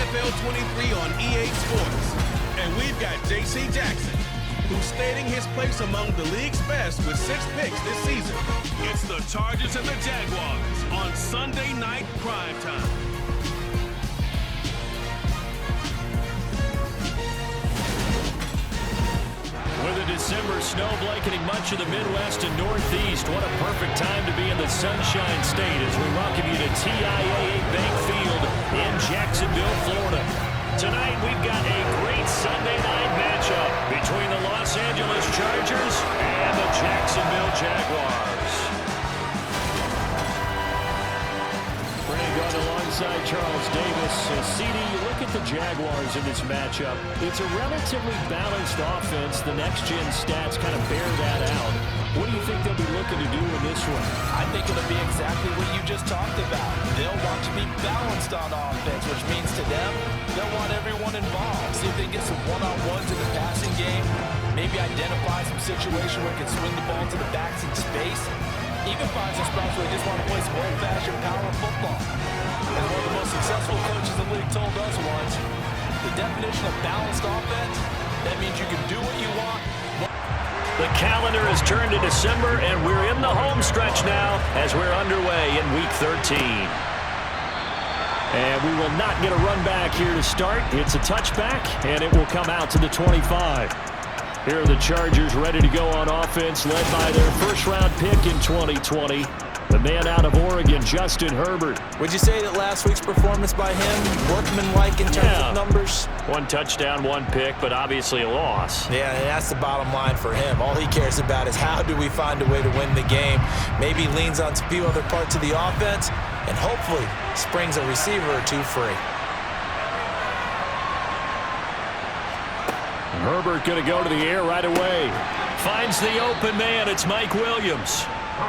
NFL 23 on EA Sports. And we've got J.C. Jackson, who's stating his place among the league's best with 6 picks this season. It's the Chargers and the Jaguars on Sunday night primetime. With a December snow blanketing much of the Midwest and Northeast, what a perfect time to be in the Sunshine State as we welcome you to TIAA Bank Field in Jacksonville, Florida. Tonight, we've got a great Sunday night matchup between the Los Angeles Chargers and the Jacksonville Jaguars. Brandon Gaunt alongside Charles Davis. CD, you look at the Jaguars in this matchup. It's a relatively balanced offense. The next-gen stats kind of bear that out. What do you think they'll be looking to do in this one? I think it'll be exactly what you just talked about. They'll want to be balanced on offense, which means to them, they'll want everyone involved. See if they get some one-on-ones in the passing game. Maybe identify some situation where they can swing the ball to the backs in space. Even find some spots where they just want to play some old-fashioned power football. As one of the most successful coaches in the league told us once, the definition of balanced offense, that means you can do what you want. The calendar has turned to December, and we're in the home stretch now as we're underway in Week 13. And we will not get a run back here to start. It's a touchback, and it will come out to the 25. Here are the Chargers ready to go on offense, led by their first-round pick in 2020. The man out of Oregon, Justin Herbert. Would you say that last week's performance by him, workmanlike in terms of numbers? 1 touchdown, 1 pick, but obviously a loss. Yeah, and that's the bottom line for him. All he cares about is how do we find a way to win the game. Maybe leans on a few other parts of the offense, and hopefully springs a receiver or two free. Herbert going to go to the air right away. Finds the open man. It's Mike Williams.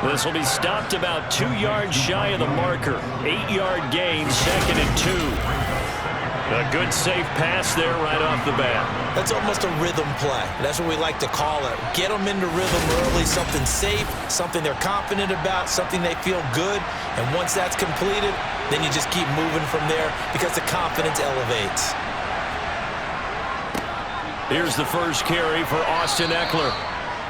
This will be stopped about 2 yards shy of the marker. 8-yard gain, 2nd and 2. A good safe pass there right off the bat. That's almost a rhythm play. That's what we like to call it. Get them into rhythm early, something safe, something they're confident about, something they feel good. And once that's completed, then you just keep moving from there because the confidence elevates. Here's the first carry for Austin Eckler.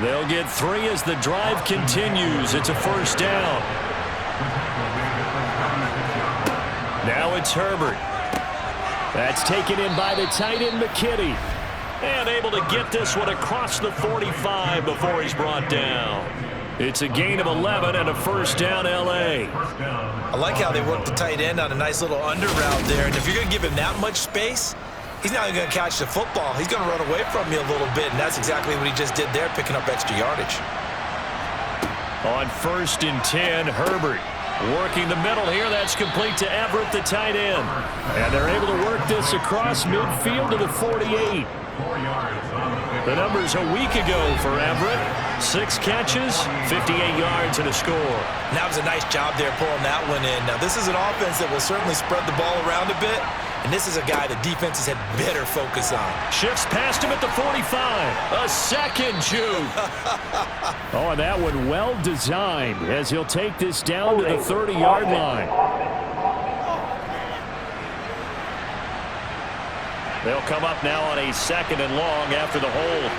They'll get 3 as the drive continues. It's a first down. Now it's Herbert. That's taken in by the tight end, McKinney. And able to get this one across the 45 before he's brought down. It's a gain of 11 and a first down, L.A. I like how they work the tight end on a nice little under route there. And if you're going to give him that much space, he's not even going to catch the football. He's going to run away from you a little bit, and that's exactly what he just did there, picking up extra yardage. On 1st and 10, Herbert working the middle here. That's complete to Everett, the tight end. And they're able to work this across midfield to the 48. The numbers a week ago for Everett. 6 catches, 58 yards, and a score. That was a nice job there pulling that one in. Now, this is an offense that will certainly spread the ball around a bit. And this is a guy the defenses had better focus on. Shifts past him at the 45. A second juke. Oh, and that one well designed as he'll take this down to the 30-yard line. They'll come up now on a 2nd and long after the hold.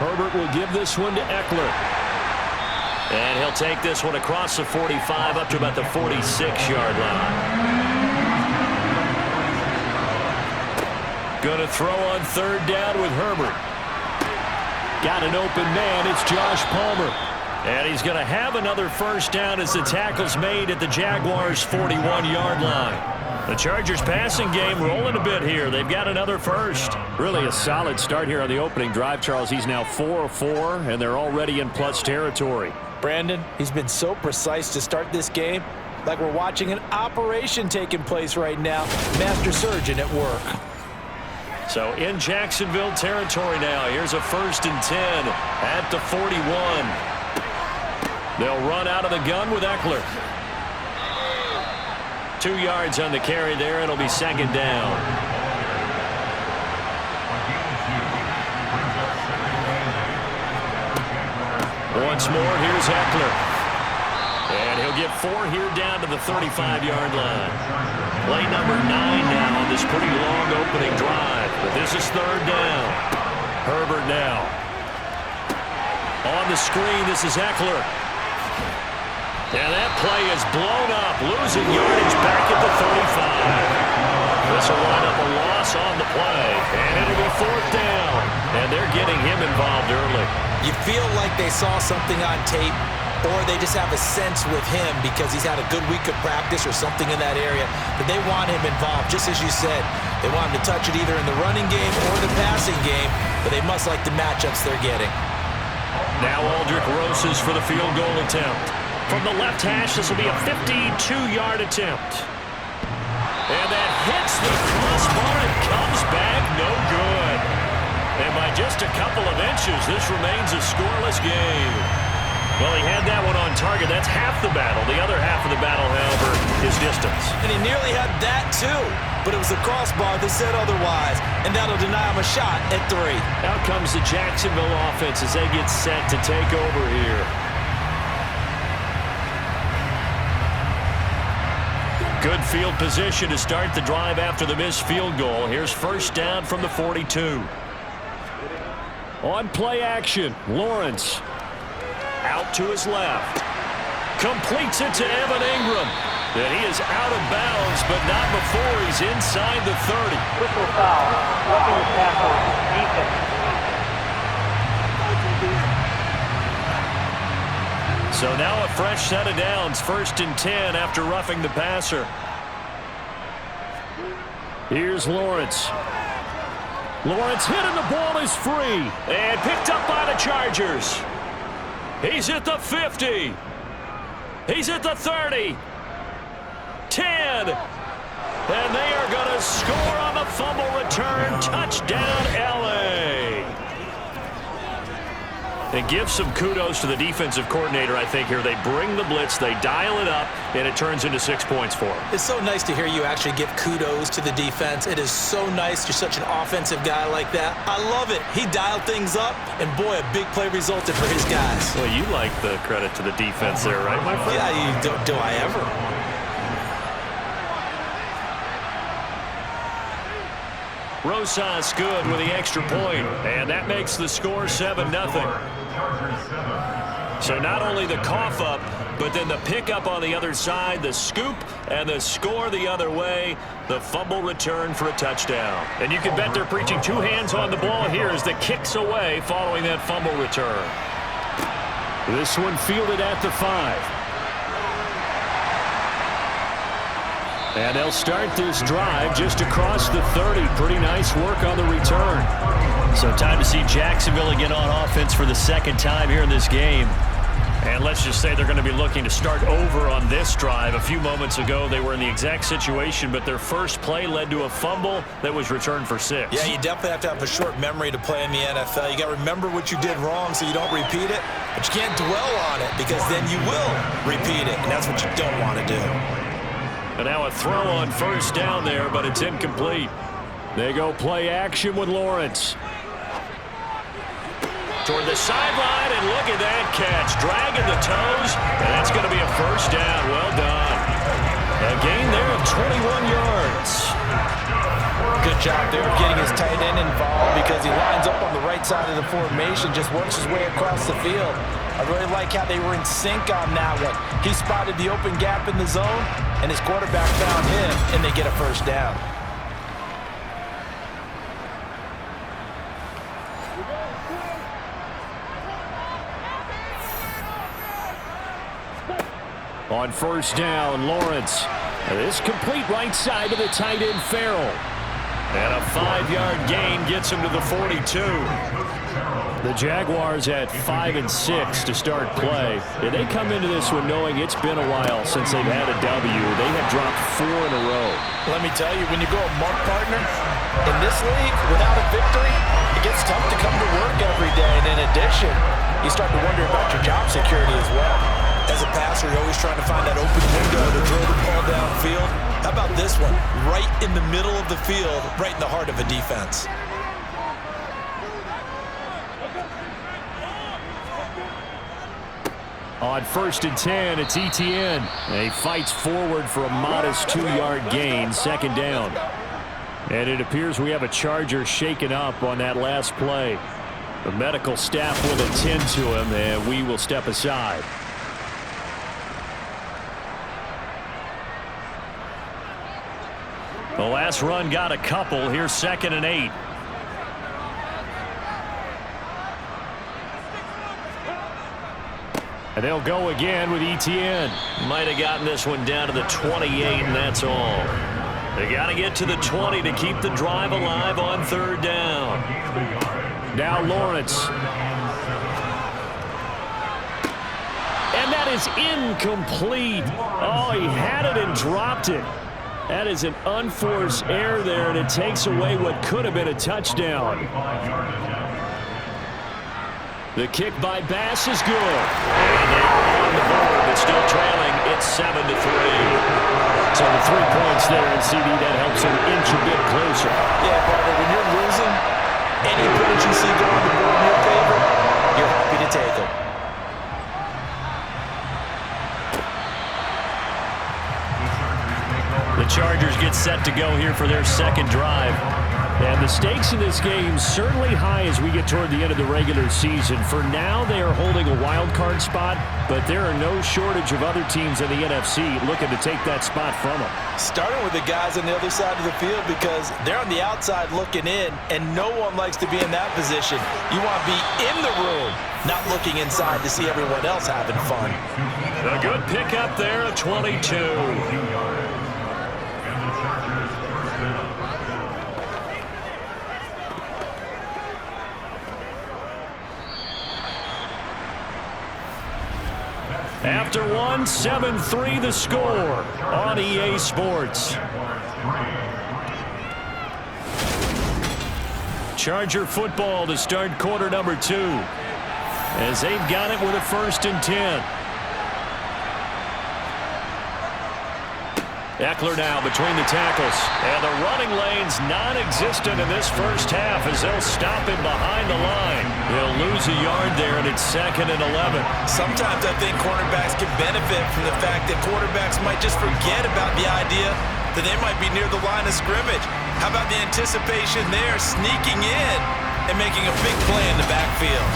Herbert will give this one to Eckler. And he'll take this one across the 45 up to about the 46-yard line. Going to throw on 3rd down with Herbert. Got an open man. It's Josh Palmer. And he's going to have another first down as the tackle's made at the Jaguars' 41-yard line. The Chargers passing game rolling a bit here. They've got another first. Really a solid start here on the opening drive, Charles. He's now 4 of 4, and they're already in plus territory. Brandon, he's been so precise to start this game, like we're watching an operation taking place right now. Master surgeon at work. So in Jacksonville territory now. Here's a 1st and 10 at the 41. They'll run out of the gun with Eckler. 2 yards on the carry there. It'll be 2nd down. Once more, here's Eckler. And he'll get 4 here down to the 35-yard line. Play number 9 now on this pretty long opening drive. But this is 3rd down. Herbert now. On the screen, this is Eckler. And that play is blown up, losing yardage back at the 35. This will wind up a loss on the play, and it'll be 4th down. And they're getting him involved early. You feel like they saw something on tape, or they just have a sense with him because he's had a good week of practice or something in that area that they want him involved. Just as you said, they want him to touch it either in the running game or the passing game, but they must like the matchups they're getting. Now Aldrick Roses for the field goal attempt. From the left hash, this will be a 52-yard attempt. And that hits the crossbar and comes back no good. And by just a couple of inches, this remains a scoreless game. Well, he had that one on target. That's half the battle. The other half of the battle, however, is distance. And he nearly had that, too. But it was the crossbar that said otherwise. And that'll deny him a shot at 3. Out comes the Jacksonville offense as they get set to take over here. Good field position to start the drive after the missed field goal. Here's 1st down from the 42. On play action, Lawrence. Out to his left. Completes it to Evan Ingram. And he is out of bounds, but not before he's inside the 30. Whistle foul. Roughing the tackle. Defense. So now a fresh set of downs. 1st and 10 after roughing the passer. Here's Lawrence. Lawrence hit and the ball is free. And picked up by the Chargers. He's at the 50. He's at the 30. 10. And they are going to score on the fumble return. Touchdown, L.A. And give some kudos to the defensive coordinator, I think, here. They bring the blitz, they dial it up, and it turns into 6 points for them. It's so nice to hear you actually give kudos to the defense. It is so nice. You're such an offensive guy like that. I love it. He dialed things up, and boy, a big play resulted for his guys. Well, you like the credit to the defense there, right, my friend? Yeah, do I ever? Rosas good with the extra point, and that makes the score 7-0. So not only the cough up, but then the pickup on the other side, the scoop, and the score the other way, the fumble return for a touchdown. And you can bet they're preaching 2 hands on the ball here as the kicks away following that fumble return. This one fielded at the 5. And they'll start this drive just across the 30. Pretty nice work on the return. So time to see Jacksonville get on offense for the 2nd time here in this game. And let's just say they're going to be looking to start over on this drive. A few moments ago, they were in the exact situation, but their first play led to a fumble that was returned for 6. Yeah, you definitely have to have a short memory to play in the NFL. You got to remember what you did wrong so you don't repeat it, but you can't dwell on it because then you will repeat it, and that's what you don't want to do. And now a throw on 1st down there, but it's incomplete. They go play action with Lawrence. Toward the sideline, and look at that catch. Dragging the toes, and that's going to be a 1st down. Well done. A gain there of 21 yards. Good job there of getting his tight end involved because he lines up on the right side of the formation, just works his way across the field. I really like how they were in sync on that one. He spotted the open gap in the zone, and his quarterback found him, and they get a 1st down. On 1st down, Lawrence. This complete right side to the tight end, Farrell. And a 5-yard gain gets him to the 42. The Jaguars at 5-6 to start play. And they come into this one knowing it's been a while since they've had a W. They have dropped 4 in a row. Let me tell you, when you go a month partner in this league without a victory, it gets tough to come to work every day. And in addition, you start to wonder about your job security as well. As a passer, you're always trying to find that open window to throw the ball downfield. How about this one? Right in the middle of the field, right in the heart of a defense. On 1st and 10, it's Etienne. And he fights forward for a modest 2-yard gain, 2nd down. And it appears we have a Charger shaken up on that last play. The medical staff will attend to him, and we will step aside. The last run got a couple. Here's 2nd and 8. And they'll go again with Etienne. Might have gotten this one down to the 28, and that's all. They got to get to the 20 to keep the drive alive on 3rd down. Now Lawrence. And that is incomplete. Oh, he had it and dropped it. That is an unforced error there, and it takes away what could have been a touchdown. The kick by Bass is good. And they are on the board, but still trailing. It's 7-3. So the 3 points there, and CD, that helps them inch a bit closer. Yeah, partner, when you're losing, any points you see go on the board in your favor, you're happy to take them. The Chargers get set to go here for their 2nd drive. And the stakes in this game certainly high as we get toward the end of the regular season. For now, they are holding a wild card spot, but there are no shortage of other teams in the NFC looking to take that spot from them. Starting with the guys on the other side of the field because they're on the outside looking in, and no one likes to be in that position. You want to be in the room, not looking inside to see everyone else having fun. A good pickup there, a 22. After one, 7-3 the score on EA Sports. Charger football to start quarter number 2 as they've got it with a 1st and 10. Eckler now between the tackles. And the running lane's non-existent in this first half as they'll stop him behind the line. He'll lose a yard there, and it's 2nd and 11. Sometimes I think cornerbacks can benefit from the fact that quarterbacks might just forget about the idea that they might be near the line of scrimmage. How about the anticipation there, sneaking in and making a big play in the backfield?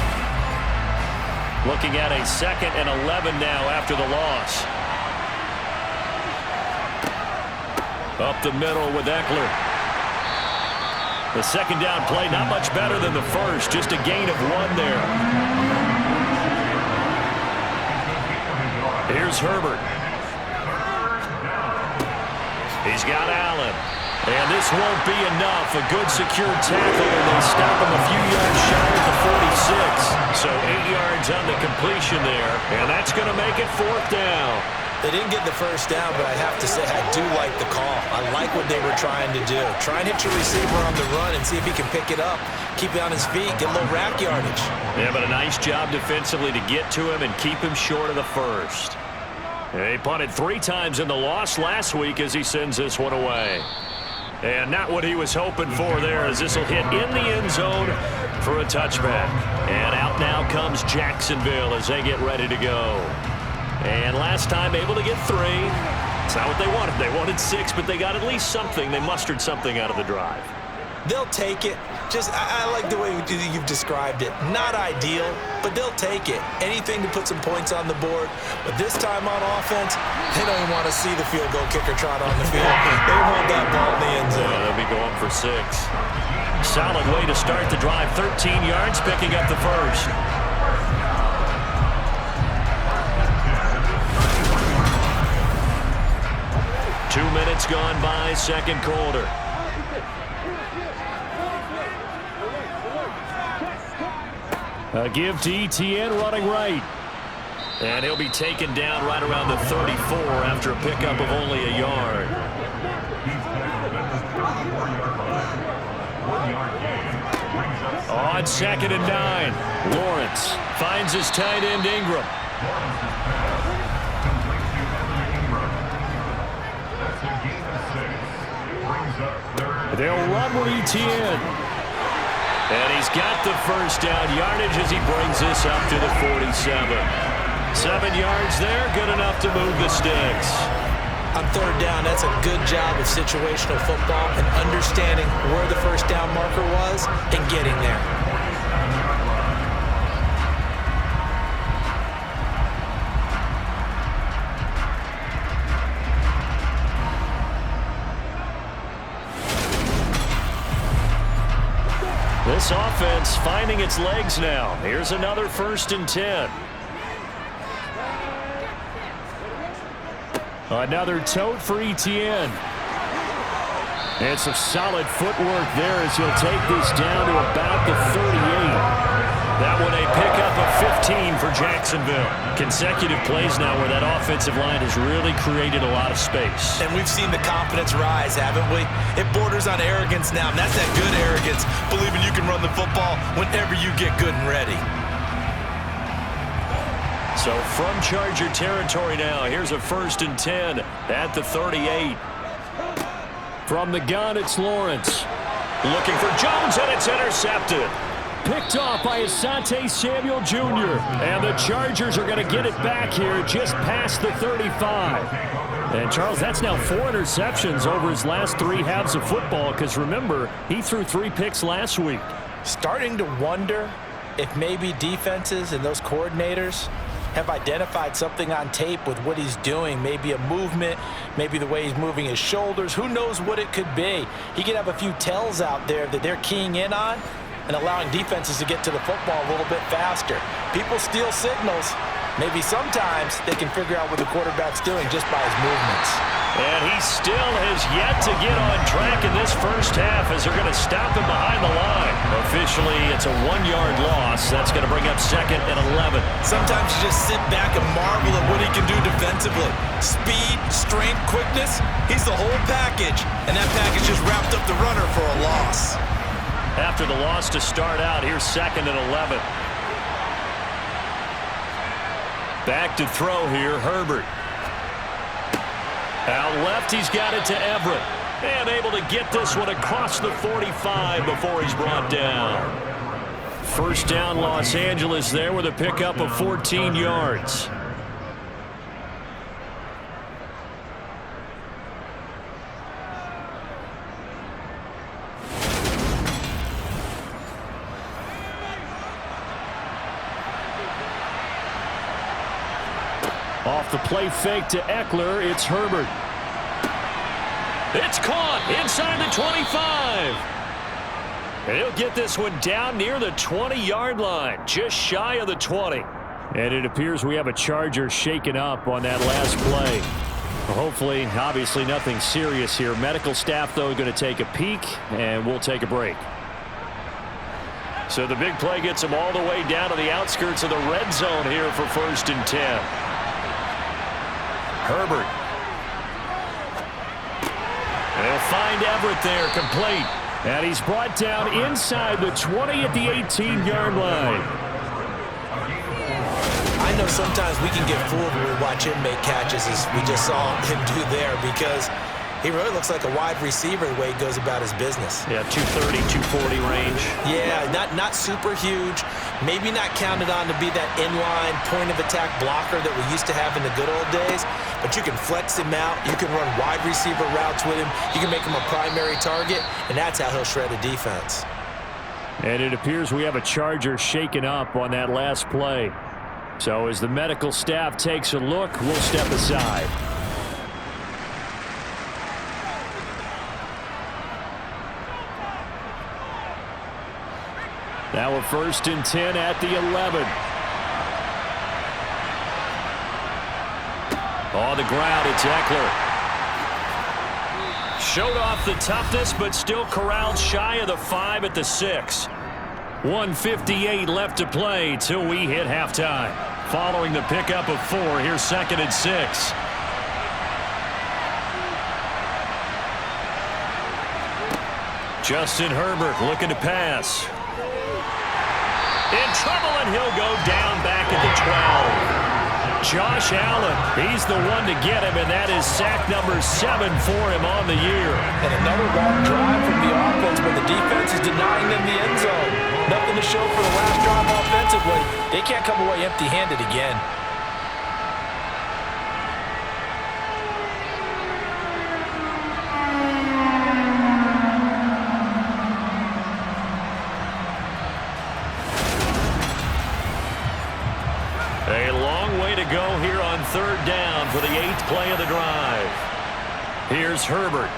Looking at a 2nd and 11 now after the loss. Up the middle with Eckler. The 2nd down play, not much better than the first, just a gain of 1 there. Here's Herbert. He's got Allen. And this won't be enough. A good secure tackle, and they stop him a few yards shy at the 46. So 8 yards on the completion there, and that's going to make it 4th down. They didn't get the first down, but I have to say I do like the call. I like what they were trying to do. Try and hit your receiver on the run and see if he can pick it up. Keep it on his feet, get a little rack yardage. Yeah, but a nice job defensively to get to him and keep him short of the first. He punted 3 times in the loss last week as he sends this one away. And not what he was hoping for there as this will hit in the end zone for a touchback. And out now comes Jacksonville as they get ready to go. And last time able to get 3. It's not what they wanted. They wanted 6, but they got at least something. They mustered something out of the drive. They'll take it. Just, I like the way you've described it. Not ideal, but they'll take it. Anything to put some points on the board. But this time on offense, they don't even want to see the field goal kicker trot on the field. They hold that ball in the end zone. Yeah, they'll be going for 6. Solid way to start the drive. 13 yards, picking up the first. Two minutes gone by, 2nd quarter. A give to Etienne running right. And he'll be taken down right around the 34 after a pickup of only a yard. On 2nd and 9, Lawrence finds his tight end Ingram. They'll run with Etienne. And he's got the first down yardage as he brings this up to the 47. 7 yards there, good enough to move the sticks. On third down, that's a good job of situational football and understanding where the first down marker was and getting there. This offense finding its legs now. Here's another 1st and 10. Another tote for Etienne. And some solid footwork there as he'll take this down to about the 38. That one a pickup of 15 for Jacksonville. Consecutive plays now where that offensive line has really created a lot of space. And we've seen the confidence rise, haven't we? It borders on arrogance now, and that's that good arrogance, believing you can run the football whenever you get good and ready. So from Charger territory now, here's a 1st and 10 at the 38. From the gun, it's Lawrence. Looking for Jones, and it's intercepted. Picked off by Asante Samuel Jr. And the Chargers are going to get it back here just past the 35. And, Charles, that's now 4 interceptions over his last 3 halves of football because, remember, he threw 3 picks last week. Starting to wonder if maybe defenses and those coordinators have identified something on tape with what he's doing. Maybe a movement, maybe the way he's moving his shoulders. Who knows what it could be? He could have a few tells out there that they're keying in on and allowing defenses to get to the football a little bit faster. People steal signals. Maybe sometimes they can figure out what the quarterback's doing just by his movements. And he still has yet to get on track in this first half as they're going to stop him behind the line. Officially, it's a 1-yard loss. That's going to bring up 2nd and 11. Sometimes you just sit back and marvel at what he can do defensively. Speed, strength, quickness, he's the whole package. And that package just wrapped up the runner for a loss. After the loss to start out, here's 2nd and 11. Back to throw here, Herbert. Out left, he's got it to Everett. And able to get this one across the 45 before he's brought down. First down, Los Angeles there with a pickup of 14 yards. Off the play fake to Eckler, it's Herbert. It's caught inside the 25. And he'll get this one down near the 20-yard line, just shy of the 20. And it appears we have a Charger shaken up on that last play. Hopefully, obviously nothing serious here. Medical staff, though, going to take a peek, and we'll take a break. So the big play gets them all the way down to the outskirts of the red zone here for 1st and 10. Herbert. They'll find Everett there, complete. And he's brought down inside the 20 at the 18-yard line. I know sometimes we can get fooled when we watch him make catches, as we just saw him do there, because he really looks like a wide receiver the way he goes about his business. Yeah, 230, 240 range. Yeah, not super huge. Maybe not counted on to be that inline point-of-attack blocker that we used to have in the good old days, but you can flex him out. You can run wide receiver routes with him. You can make him a primary target, and that's how he'll shred a defense. And it appears we have a Charger shaken up on that last play. So as the medical staff takes a look, we'll step aside. Now a 1st and 10 at the 11. On the ground, it's Eckler. Showed off the toughness, but still corralled shy of the 5 at the 6. 1:58 left to play till we hit halftime. Following the pickup of 4, here's 2nd and 6. Justin Herbert looking to pass. In trouble, and he'll go down back at the 12. Josh Allen, he's the one to get him, and that is sack number 7 for him on the year. And another long drive from the offense, but the defense is denying them the end zone. Nothing to show for the last drive offensively. They can't come away empty-handed again. go here on 3rd down for the 8th play of the drive. Here's Herbert.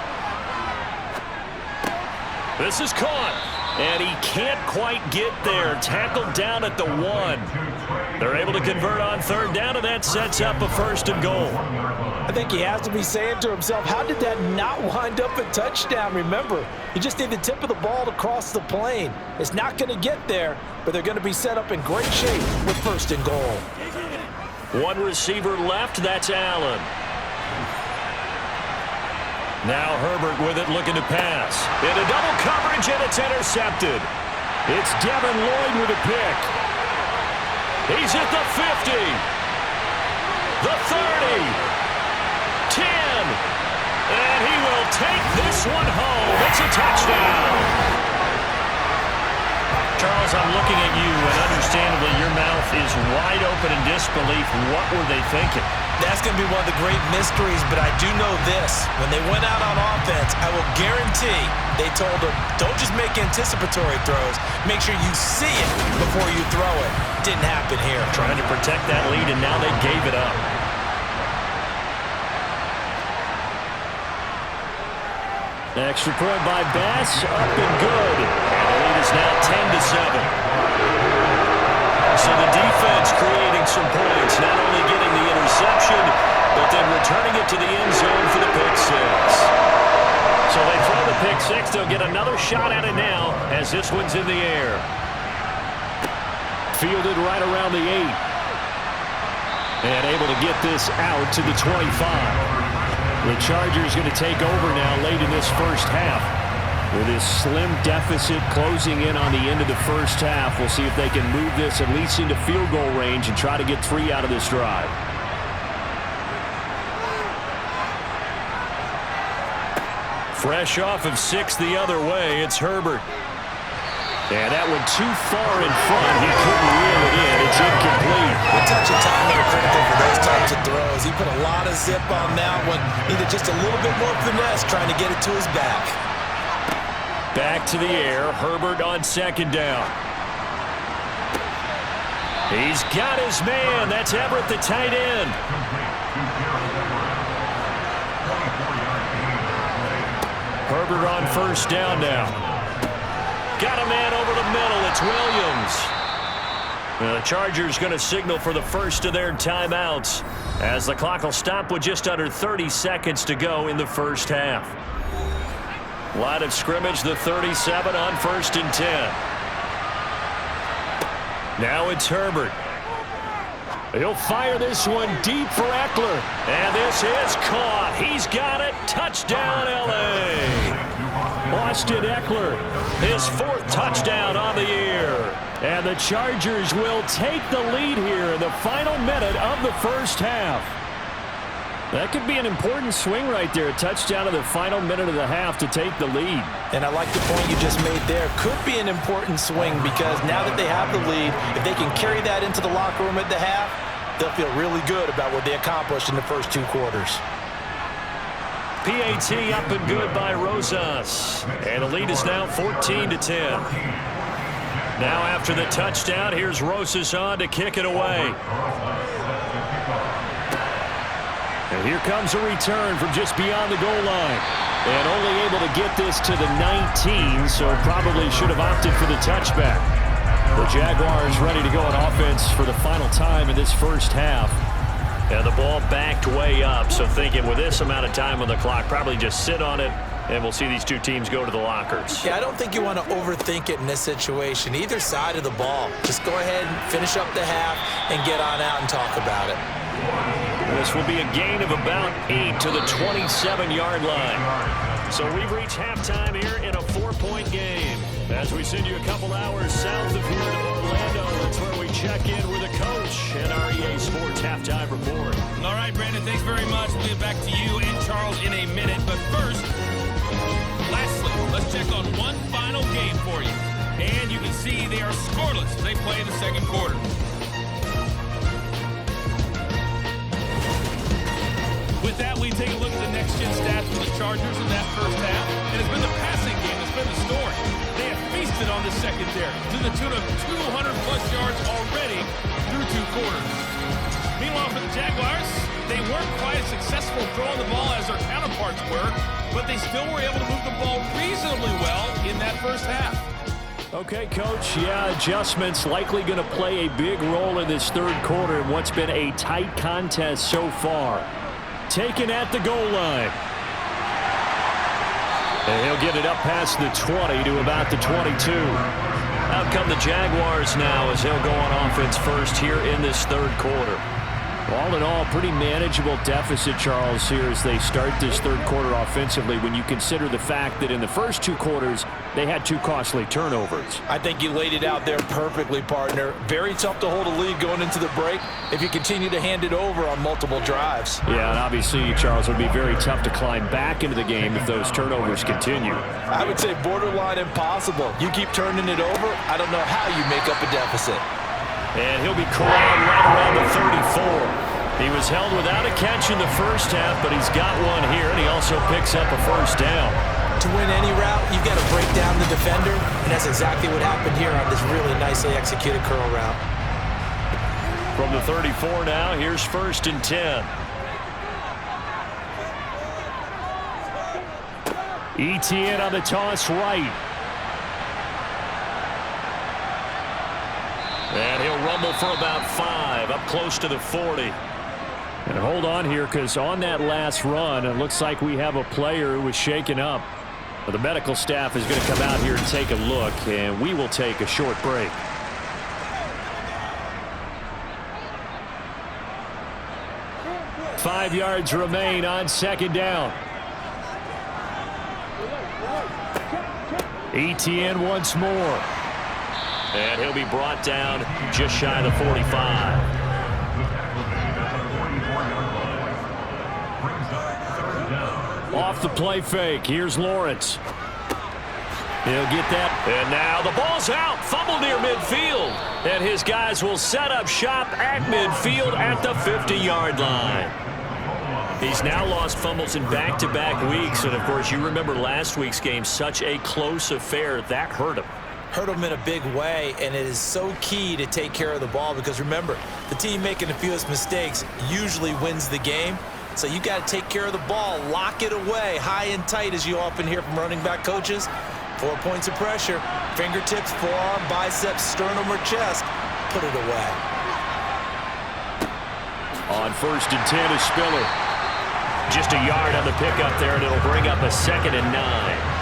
This is caught, and he can't quite get there. Tackled down at the 1. They're able to convert on 3rd down, and that sets up a 1st and goal. I think he has to be saying to himself, how did that not wind up a touchdown? Remember, you just need the tip of the ball to cross the plane. It's not going to get there, but they're going to be set up in great shape with 1st and goal. One receiver left, that's Allen. Now Herbert with it, looking to pass. Into double coverage, and it's intercepted. It's Devin Lloyd with a pick. He's at the 50. The 30. 10. And he will take this one home. It's a touchdown. Charles, I'm looking at you, and understandably your mouth is wide open in disbelief. What were they thinking? That's going to be one of the great mysteries, but I do know this. When they went out on offense, I will guarantee they told them, don't just make anticipatory throws. Make sure you see it before you throw it. Didn't happen here. Trying to protect that lead, and now they gave it up. Extra point by Bass, up and good. And the lead is now 10-7. So the defense creating some points, not only getting the interception, but then returning it to the end zone for the pick 6. So they throw the pick 6. They'll get another shot at it now as this one's in the air. Fielded right around the 8. And able to get this out to the 25. The Chargers going to take over now late in this first half. With this slim deficit closing in on the end of the first half, we'll see if they can move this at least into field goal range and try to get 3 out of this drive. Fresh off of 6 the other way, it's Herbert. And that one too far in front. He couldn't reel it in. It's incomplete. A touch of time that are critical for those types of throws. He put a lot of zip on that one. Needed just a little bit more finesse trying to get it to his back. Back to the air. Herbert on 2nd down. He's got his man. That's Everett, the tight end. Herbert on 1st down now. Got a man over the middle. It's Williams. The Chargers going to signal for the first of their timeouts as the clock will stop with just under 30 seconds to go in the first half. Line of scrimmage, the 37 on 1st and 10. Now it's Herbert. He'll fire this one deep for Eckler. And this is caught. He's got it. Touchdown, L.A. Austin Eckler, his 4th touchdown on the year. And the Chargers will take the lead here in the final minute of the first half. That could be an important swing right there. A touchdown in the final minute of the half to take the lead. And I like the point you just made there. Could be an important swing because now that they have the lead, if they can carry that into the locker room at the half, they'll feel really good about what they accomplished in the first 2 quarters. PAT up and good by Rosas. And the lead is now 14-10. Now after the touchdown, here's Rosas on to kick it away. And here comes a return from just beyond the goal line. And only able to get this to the 19, so probably should have opted for the touchback. The Jaguars ready to go on offense for the final time in this first half. And the ball backed way up, so thinking with this amount of time on the clock, probably just sit on it, and we'll see these 2 teams go to the lockers. Yeah, I don't think you want to overthink it in this situation. Either side of the ball. Just go ahead and finish up the half and get on out and talk about it. This will be a gain of about 8 to the 27-yard line. So we've reached halftime here in a 4-point game. As we send you a couple hours south of here to Orlando, that's where we check in with the coach and our EA Sports halftime report. All right, Brandon, thanks very much. We'll get back to you and Charles in a minute. But first, lastly, let's check on one final game for you. And you can see they are scoreless as they play the second quarter. With that, we take a look at the next-gen stats for the Chargers in that first half. And it's been the passing game that's been the story. They have feasted on the secondary to the tune of 200-plus yards already through 2 quarters. Meanwhile, for the comfortable throwing the ball as their counterparts were, but they still were able to move the ball reasonably well in that first half. Okay, Coach, yeah, adjustments likely going to play a big role in this third quarter in what's been a tight contest so far. Taken at the goal line. And he'll get it up past the 20 to about the 22. Out come the Jaguars now as he'll go on offense first here in this third quarter. All in all, pretty manageable deficit, Charles, here as they start this third quarter offensively when you consider the fact that in the first two quarters, they had two costly turnovers. I think you laid it out there perfectly, partner. Very tough to hold a lead going into the break if you continue to hand it over on multiple drives. Yeah, and obviously, Charles, it would be very tough to climb back into the game if those turnovers continue. I would say borderline impossible. You keep turning it over, I don't know how you make up a deficit. And he'll be corralled right around the 34. He was held without a catch in the first half, but he's got one here, and he also picks up a first down. To win any route, you've got to break down the defender, and that's exactly what happened here on this really nicely executed curl route. From the 34 now, here's 1st and 10. ETN on the toss right. And he'll rumble for about 5, up close to the 40. And hold on here, because on that last run, it looks like we have a player who was shaken up. The medical staff is going to come out here and take a look, and we will take a short break. Five yards remain on second down. ETN once more. And he'll be brought down just shy of the 45. Off the play fake. Here's Lawrence. He'll get that. And now the ball's out. Fumble near midfield. And his guys will set up shop at midfield at the 50-yard line. He's now lost fumbles in back-to-back weeks. And, of course, you remember last week's game, such a close affair. That hurt him. Hurt him in a big way, and it is so key to take care of the ball because, remember, the team making the fewest mistakes usually wins the game. So you got to take care of the ball, lock it away, high and tight, as you often hear from running back coaches. 4 points of pressure, fingertips, forearm, biceps, sternum, or chest. Put it away. On 1st and 10 is Spiller. Just a yard on the pickup there, and it'll bring up a 2nd and 9.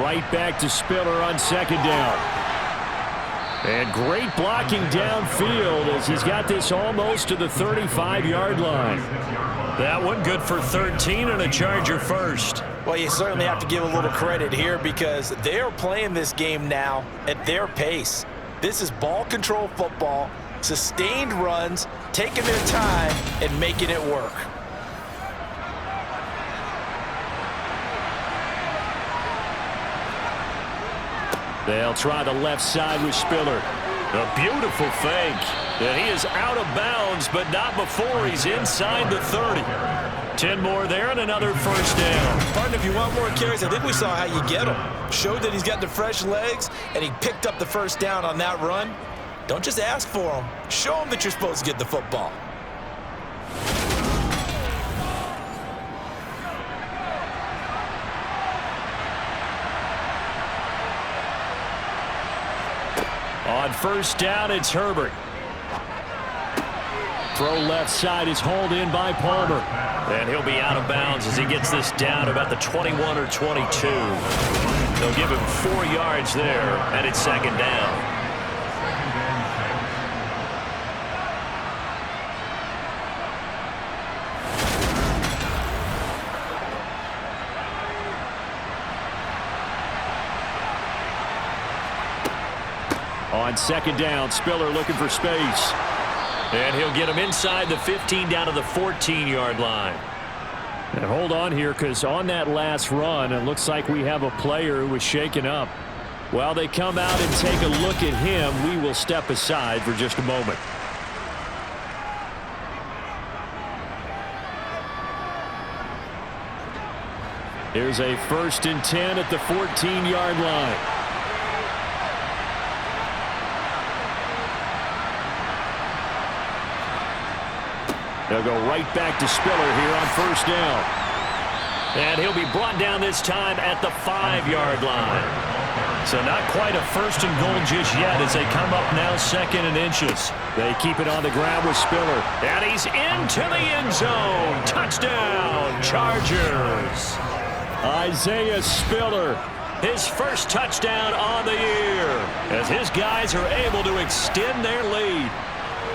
Right back to Spiller on 2nd down. And great blocking downfield as he's got this almost to the 35-yard line. That one good for 13 and a Charger first. Well, you certainly have to give a little credit here because they're playing this game now at their pace. This is ball control football, sustained runs, taking their time and making it work. They'll try the left side with Spiller. A beautiful fake. And he is out of bounds, but not before he's inside the 30. 10 more there and another first down. Partner, if you want more carries, I think we saw how you get him. Showed that he's got the fresh legs, and he picked up the first down on that run. Don't just ask for him. Show him that you're supposed to get the football. On 1st down, it's Herbert. Throw left side is hauled in by Palmer. And he'll be out of bounds as he gets this down about the 21 or 22. They'll give him 4 yards there, and it's 2nd down. On 2nd down, Spiller looking for space. And he'll get him inside the 15 down to the 14-yard line. And hold on here, because on that last run, it looks like we have a player who was shaken up. While they come out and take a look at him, we will step aside for just a moment. Here's a 1st and 10 at the 14-yard line. They'll go right back to Spiller here on first down. And he'll be brought down this time at the 5-yard line. So not quite a first and goal just yet as they come up now second and inches. They keep it on the ground with Spiller. And he's into the end zone. Touchdown, Chargers. Isaiah Spiller, his first touchdown on the year as his guys are able to extend their lead.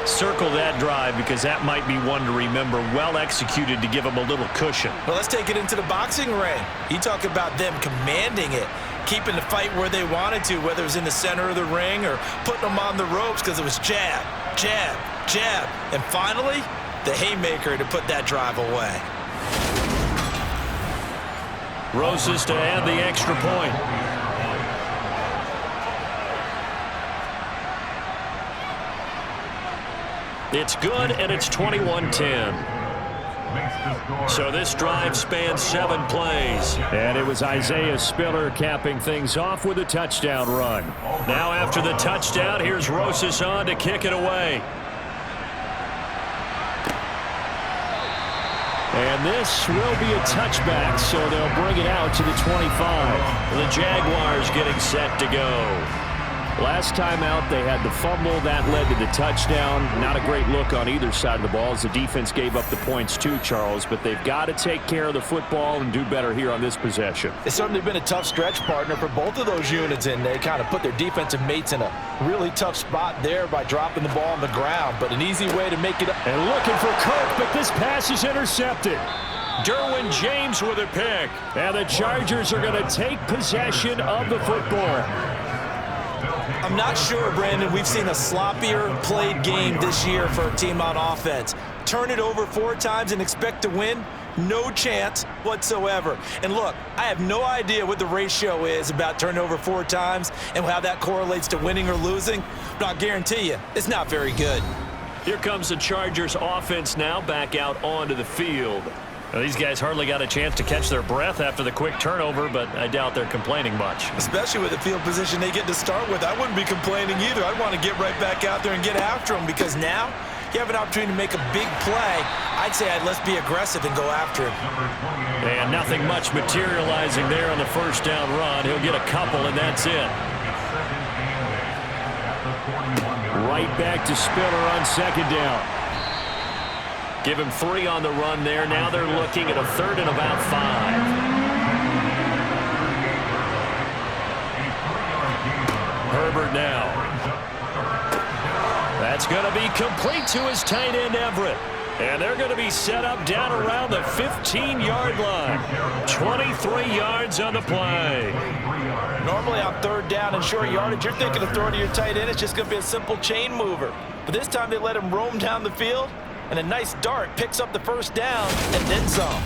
Circle that drive because that might be one to remember. Well executed to give them a little cushion. Well, let's take it into the boxing ring. You talk about them commanding it, keeping the fight where they wanted to, whether it was in the center of the ring or putting them on the ropes because it was jab, jab, jab. And finally, the haymaker to put that drive away. Roses to add the extra point. It's good, and it's 21-10. So this drive spans 7 plays. And it was Isaiah Spiller capping things off with a touchdown run. Now after the touchdown, here's Roses on to kick it away. And this will be a touchback, so they'll bring it out to the 25. The Jaguars getting set to go. Last time out, they had the fumble. That led to the touchdown. Not a great look on either side of the ball as the defense gave up the points too, Charles. But they've got to take care of the football and do better here on this possession. It's certainly been a tough stretch, partner, for both of those units, and they kind of put their defensive mates in a really tough spot there by dropping the ball on the ground. But an easy way to make it up. And looking for Kirk, but this pass is intercepted. Derwin James with a pick. And the Chargers are going to take possession of the football. I'm not sure, Brandon, we've seen a sloppier played game this year for a team on offense. Turn it over 4 times and expect to win? No chance whatsoever. And look, I have no idea what the ratio is about turning over 4 times and how that correlates to winning or losing, but I'll guarantee you, it's not very good. Here comes the Chargers offense now back out onto the field. Well, these guys hardly got a chance to catch their breath after the quick turnover, but I doubt they're complaining much. Especially with the field position they get to start with. I wouldn't be complaining either. I'd want to get right back out there and get after them because now you have an opportunity to make a big play. I'd say let's be aggressive and go after him. And nothing much materializing there on the first down run. He'll get a couple, and that's it. Right back to Spiller on second down. Give him 3 on the run there. Now they're looking at a 3rd and about 5. Herbert now. That's going to be complete to his tight end, Everett. And they're going to be set up down around the 15-yard line. 23 yards on the play. Normally on 3rd down and short yardage, you're thinking of throwing to your tight end. It's just going to be a simple chain mover. But this time they let him roam down the field. And a nice dart picks up the first down and then some.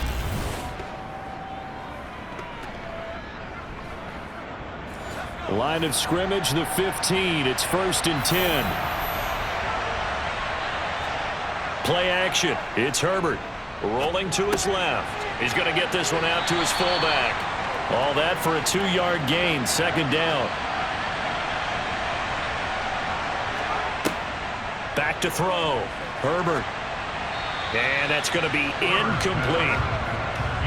Line of scrimmage, the 15. It's 1st and 10. Play action. It's Herbert. Rolling to his left. He's going to get this one out to his fullback. All that for a 2-yard gain. 2nd down. Back to throw. Herbert. And that's going to be incomplete.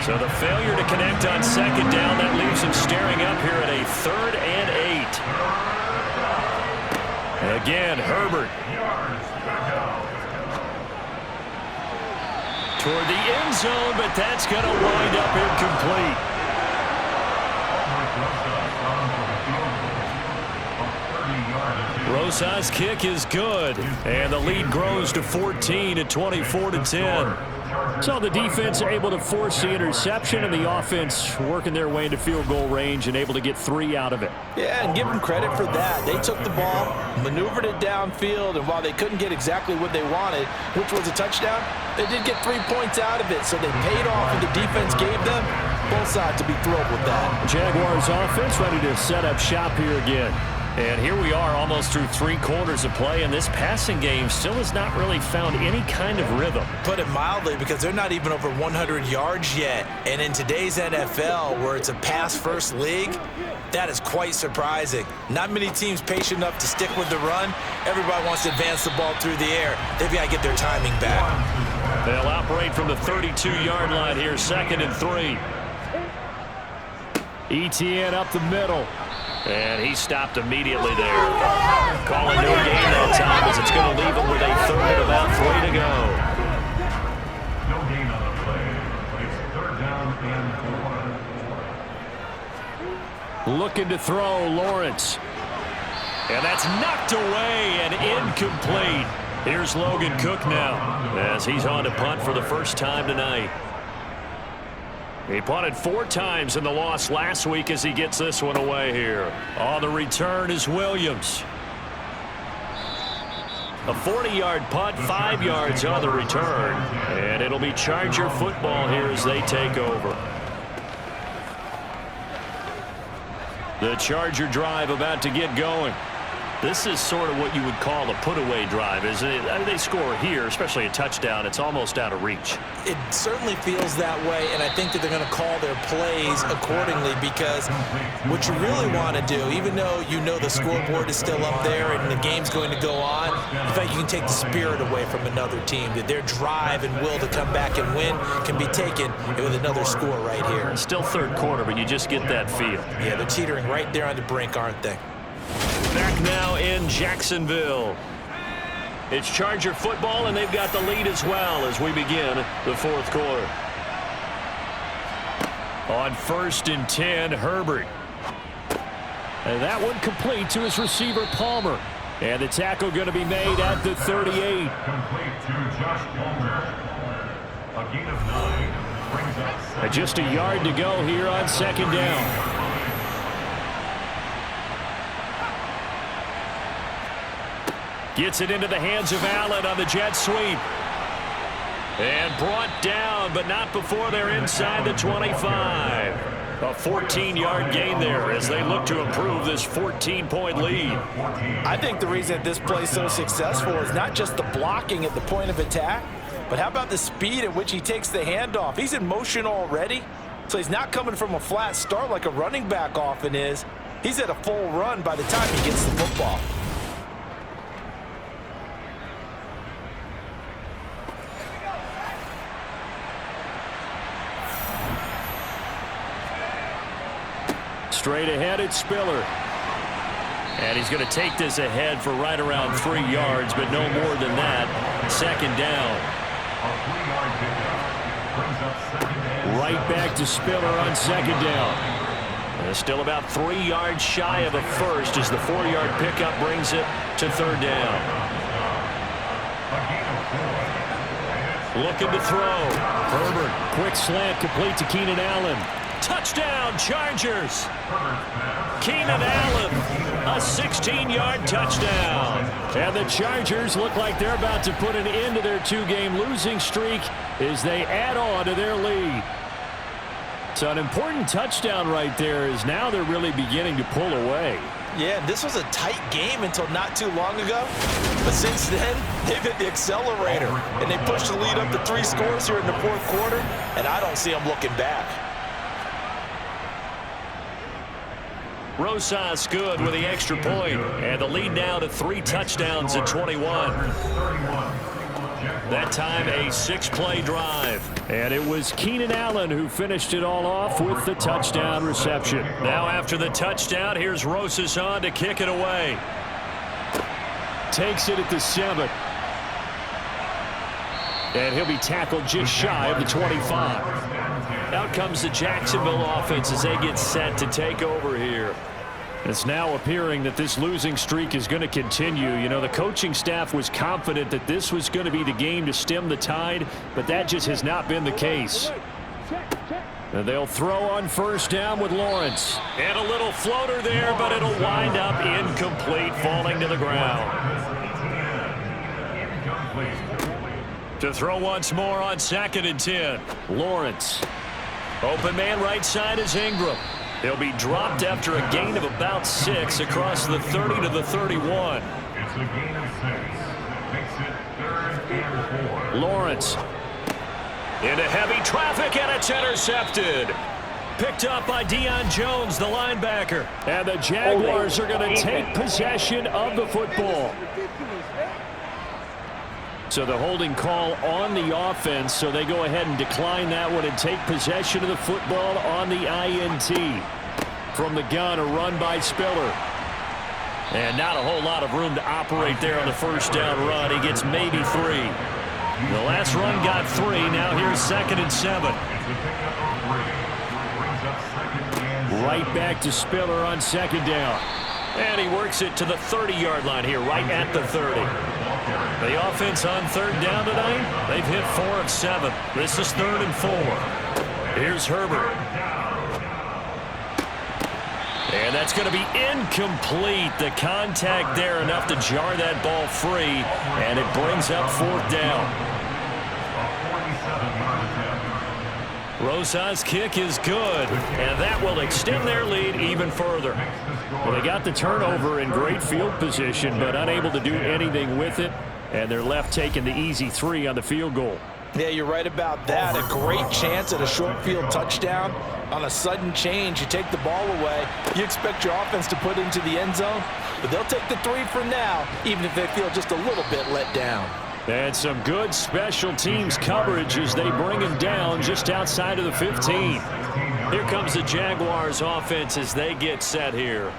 So the failure to connect on 2nd down, that leaves him staring up here at a 3rd and 8. Again, Herbert. Toward the end zone, but that's going to wind up incomplete. Rosas' kick is good, and the lead grows to 14 at 24-10. So the defense able to force the interception, and the offense working their way into field goal range and able to get 3 out of it. Yeah, and give them credit for that. They took the ball, maneuvered it downfield, and while they couldn't get exactly what they wanted, which was a touchdown, they did get 3 points out of it, so they paid off what the defense gave them. Both sides to be thrilled with that. Jaguars offense ready to set up shop here again. And here we are almost through 3 quarters of play, and this passing game still has not really found any kind of rhythm. Put it mildly, because they're not even over 100 yards yet. And in today's NFL, where it's a pass-first league, that is quite surprising. Not many teams patient enough to stick with the run. Everybody wants to advance the ball through the air. They've got to get their timing back. They'll operate from the 32-yard line here, 2nd and 3. ETN up the middle. And he stopped immediately there. Calling no gain that time as it's going to leave him with a 3rd and about 3 to go. No gain on the play. It's 3rd down and 4. Looking to throw, Lawrence. And that's knocked away and incomplete. Here's Logan Cook now as he's on to punt for the first time tonight. He punted 4 times in the loss last week as he gets this one away here. On the return is Williams. A 40-yard punt, 5 yards on the return. And it'll be Charger football here as they take over. The Charger drive about to get going. This is sort of what you would call a put-away drive, isn't it? I mean, they score here, especially a touchdown. It's almost out of reach. It certainly feels that way, and I think that they're going to call their plays accordingly because what you really want to do, even though you know the scoreboard is still up there and the game's going to go on, in fact, you can take the spirit away from another team. That their drive and will to come back and win can be taken with another score right here. It's still 3rd quarter, but you just get that feel. Yeah, they're teetering right there on the brink, aren't they? Back now in Jacksonville. It's Charger football, and they've got the lead as well as we begin the 4th quarter. On 1st and 10, Herbert. And that one complete to his receiver, Palmer. And the tackle going to be made at the 38. Complete to Josh Palmer. A gain of 9 brings up 7. Just a yard to go here on 2nd down. Gets it into the hands of Allen on the jet sweep. And brought down, but not before they're inside the 25. A 14-yard gain there as they look to improve this 14-point lead. I think the reason that this play is so successful is not just the blocking at the point of attack, but how about the speed at which he takes the handoff? He's in motion already, so he's not coming from a flat start like a running back often is. He's at a full run by the time he gets the football. Straight ahead, it's Spiller. And he's going to take this ahead for right around 3 yards, but no more than that. 2nd down. Right back to Spiller on 2nd down. And still about 3 yards shy of a first as the 4-yard pickup brings it to 3rd down. Looking to throw. Herbert, quick slant complete to Keenan Allen. Touchdown, Chargers. Keenan Allen, a 16-yard touchdown. And the Chargers look like they're about to put an end to their 2-game losing streak as they add on to their lead. So an important touchdown right there is now they're really beginning to pull away. Yeah, this was a tight game until not too long ago. But since then, they've hit the accelerator. And they pushed the lead up to 3 scores here in the 4th quarter. And I don't see them looking back. Rosas good with the extra point, and the lead now to 3 touchdowns at 21. That time a 6-play drive, and it was Keenan Allen who finished it all off with the touchdown reception. Now after the touchdown, here's Rosas on to kick it away. Takes it at the 7. And he'll be tackled just shy of the 25. Out comes the Jacksonville offense as they get set to take over here. It's now appearing that this losing streak is going to continue. You know, the coaching staff was confident that this was going to be the game to stem the tide, but that just has not been the case. And they'll throw on 1st down with Lawrence. And a little floater there, but it'll wind up incomplete, falling to the ground. To throw once more on 2nd and 10. Lawrence. Open man right side is Ingram. He'll be dropped after a gain of about 6 across the 30 to the 31. It's a gain of 6. Makes it 3rd and 4. Lawrence. Into heavy traffic, and it's intercepted. Picked up by Deion Jones, the linebacker. And the Jaguars are going to take possession of the football. So the holding call on the offense, so they go ahead and decline that one and take possession of the football on the INT. From the gun, a run by Spiller. And not a whole lot of room to operate there on the first down run. He gets maybe 3. The last run got 3. Now here's 2nd and 7. Right back to Spiller on 2nd down. And he works it to the 30-yard line here, right at the 30. The offense on 3rd down tonight, they've hit 4 of 7. This is 3rd and 4. Here's Herbert. And that's going to be incomplete. The contact there enough to jar that ball free, and it brings up 4th down. Rosas' kick is good, and that will extend their lead even further. Well, they got the turnover in great field position, but unable to do anything with it, and they're left taking the easy 3 on the field goal. Yeah, you're right about that. A great chance at a short field touchdown. On a sudden change, you take the ball away. You expect your offense to put into the end zone, but they'll take the 3 for now, even if they feel just a little bit let down. And some good special teams coverage as they bring him down just outside of the 15. Here comes the Jaguars offense as they get set here.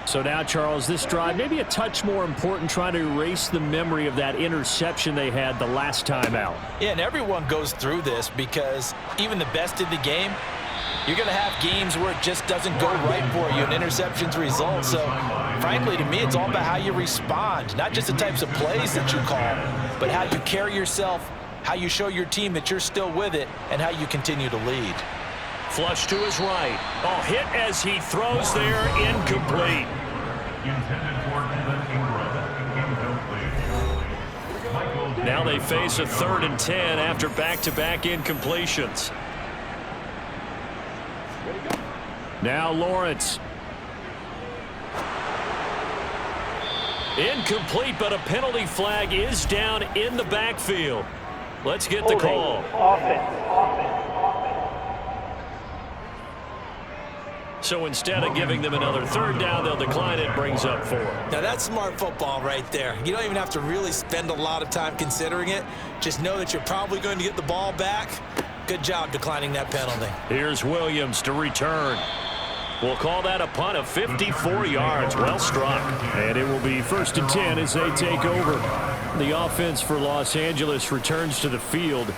So now, Charles, this drive maybe a touch more important, trying to erase the memory of that interception they had the last time out. Yeah, and everyone goes through this because even the best in the game, you're going to have games where it just doesn't go right for you, and interceptions result. So, frankly, to me, it's all about how you respond, not just the types of plays that you call, but how you carry yourself, how you show your team that you're still with it, and how you continue to lead. Flush to his right. Oh, hit as he throws there, incomplete. Now they face a 3rd and 10 after back-to-back incompletions. Now Lawrence. Incomplete, but a penalty flag is down in the backfield. Let's get the call. So instead of giving them another 3rd down, they'll decline it, brings up 4. Now that's smart football right there. You don't even have to really spend a lot of time considering it. Just know that you're probably going to get the ball back. Good job declining that penalty. Here's Williams to return. We'll call that a punt of 54 yards. Well struck. And it will be 1st and 10 as they take over. The offense for Los Angeles returns to the field.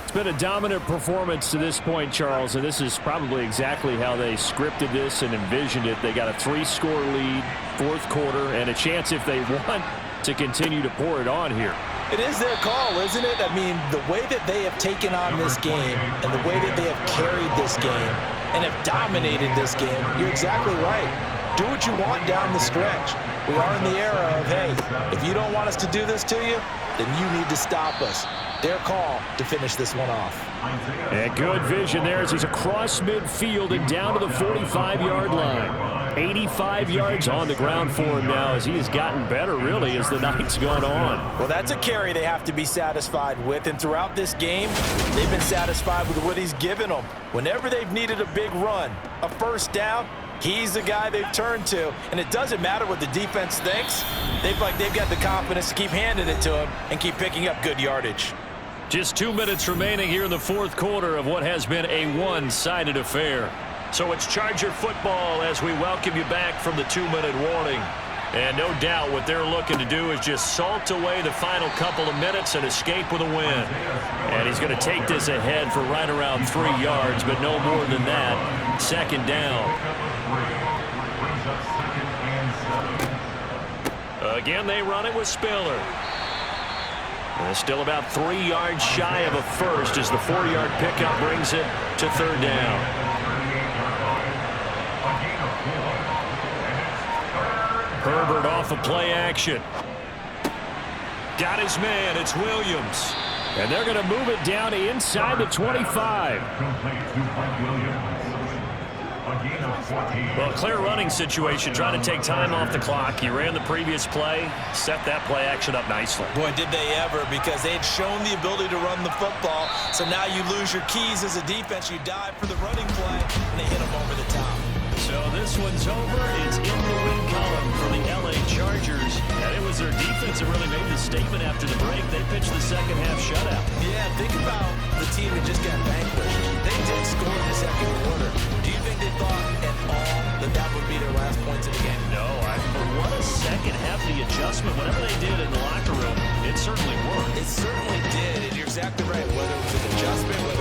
It's been a dominant performance to this point, Charles, and this is probably exactly how they scripted this and envisioned it. They got a 3-score lead, 4th quarter, and a chance if they want to continue to pour it on here. It is their call, isn't it? I mean, the way that they have taken on this game and the way that they have carried this game and have dominated this game, you're exactly right. Do what you want down the stretch. We are in the era of, hey, if you don't want us to do this to you, then you need to stop us. Their call to finish this one off. And good vision there as he's across midfield and down to the 45-yard line. 85 yards on the ground for him now as he has gotten better, really, as the night's gone on. Well, that's a carry they have to be satisfied with, and throughout this game, they've been satisfied with what he's given them. Whenever they've needed a big run, a 1st down, he's the guy they've turned to, and it doesn't matter what the defense thinks. They've got the confidence to keep handing it to him and keep picking up good yardage. Just 2 minutes remaining here in the 4th quarter of what has been a one-sided affair. So it's Charger football as we welcome you back from the 2-minute warning. And no doubt what they're looking to do is just salt away the final couple of minutes and escape with a win. And he's going to take this ahead for right around 3 yards, but no more than that. 2nd down. Again, they run it with Spiller. And still about 3 yards shy of a first as the 4-yard pickup brings it to 3rd down. Herbert off of play action. Got his man. It's Williams. And they're going to move it down to inside the 25. Well, clear running situation, trying to take time off the clock. He ran the previous play, set that play action up nicely. Boy, did they ever, because they had shown the ability to run the football. So now you lose your keys as a defense. You dive for the running play, and they hit them over the top. So this one's over. It's in the win column for the LA Chargers. And it was their defense that really made the statement after the break. They pitched the second half shutout. Yeah, think about the team that just got vanquished. They did score in the second quarter. Do you think they thought at all that that would be their last points of the game? No, but what a second half, the adjustment. Whatever they did in the locker room, it certainly worked. It certainly did, and you're exactly right. Whether it was an adjustment,